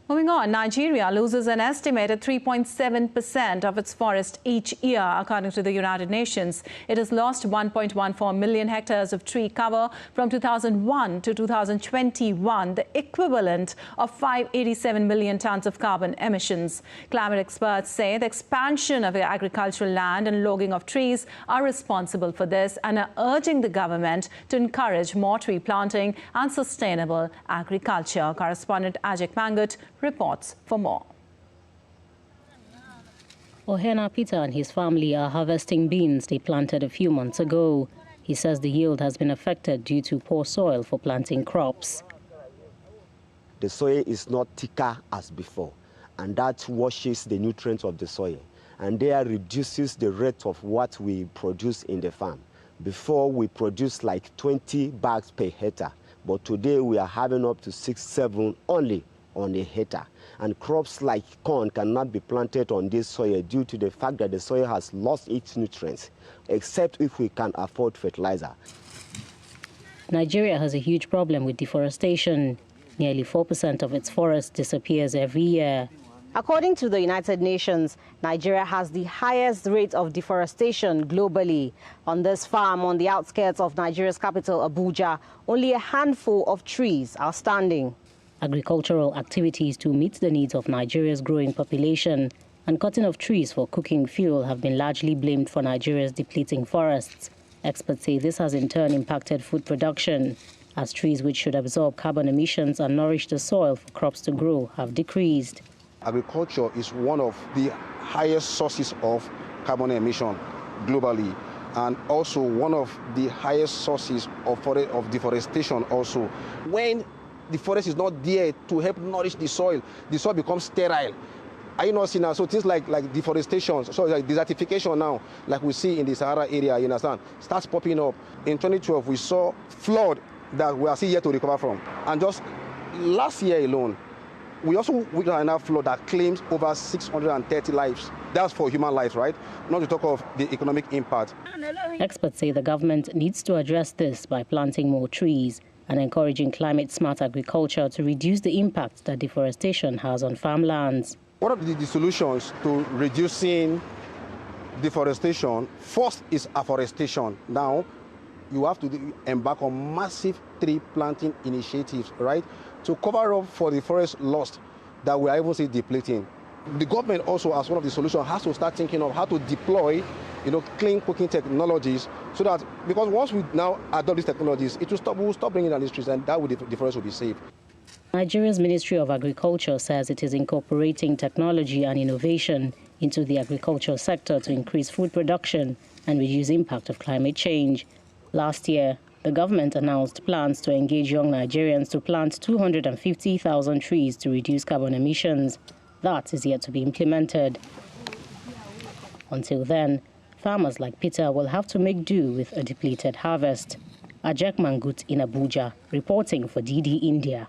Moving on, Nigeria loses an estimated 3.7% of its forest each year, according to the United Nations. It has lost 1.14 million hectares of tree cover from 2001 to 2021, the equivalent of 587 million tons of carbon emissions. Climate experts say the expansion of agricultural land and logging of trees are responsible for this and are urging the government to encourage more tree planting and sustainable agriculture. Correspondent Ajeck Mangut reports for more. Ohena Peter and his family are harvesting beans they planted a few months ago. He says the yield has been affected due to poor soil for planting crops. The soil is not thicker as before, and that washes the nutrients of the soil, and there reduces the rate of what we produce in the farm. Before, we produced like 20 bags per hectare, but today we are having up to 6-7 only on a hectare. And crops like corn cannot be planted on this soil due to the fact that the soil has lost its nutrients, except if we can afford fertilizer. Nigeria has a huge problem with deforestation. Nearly 4% of its forest disappears every year. According to the United Nations, Nigeria has the highest rate of deforestation globally. On this farm on the outskirts of Nigeria's capital, Abuja, only a handful of trees are standing. Agricultural activities to meet the needs of Nigeria's growing population and cutting of trees for cooking fuel have been largely blamed for Nigeria's depleting forests. Experts say this has in turn impacted food production, as trees which should absorb carbon emissions and nourish the soil for crops to grow have decreased. Agriculture is one of the highest sources of carbon emission globally, and also one of the highest sources of deforestation also. When the forest is not there to help nourish the soil becomes sterile. Are you not seeing now? So things like deforestation, so like desertification now, like we see in the Sahara area, you understand, starts popping up. In 2012, we saw flood that we are still yet to recover from. And just last year alone, we also witnessed another flood that claims over 630 lives. That's for human lives, right? Not to talk of the economic impact. Experts say the government needs to address this by planting more trees and encouraging climate-smart agriculture to reduce the impact that deforestation has on farmlands. One of the solutions to reducing deforestation, first is afforestation. Now, you have to embark on massive tree planting initiatives, right, to cover up for the forest lost that we are even see depleting. The government also, as one of the solutions, has to start thinking of how to deploy, clean cooking technologies, so that, because once we now adopt these technologies, we will stop bringing down these trees, and that way the forest will be safe. Nigeria's Ministry of Agriculture says it is incorporating technology and innovation into the agricultural sector to increase food production and reduce the impact of climate change. Last year, the government announced plans to engage young Nigerians to plant 250,000 trees to reduce carbon emissions. That is yet to be implemented. Until then, farmers like Peter will have to make do with a depleted harvest. Ajeck Mangut in Abuja, reporting for DD India.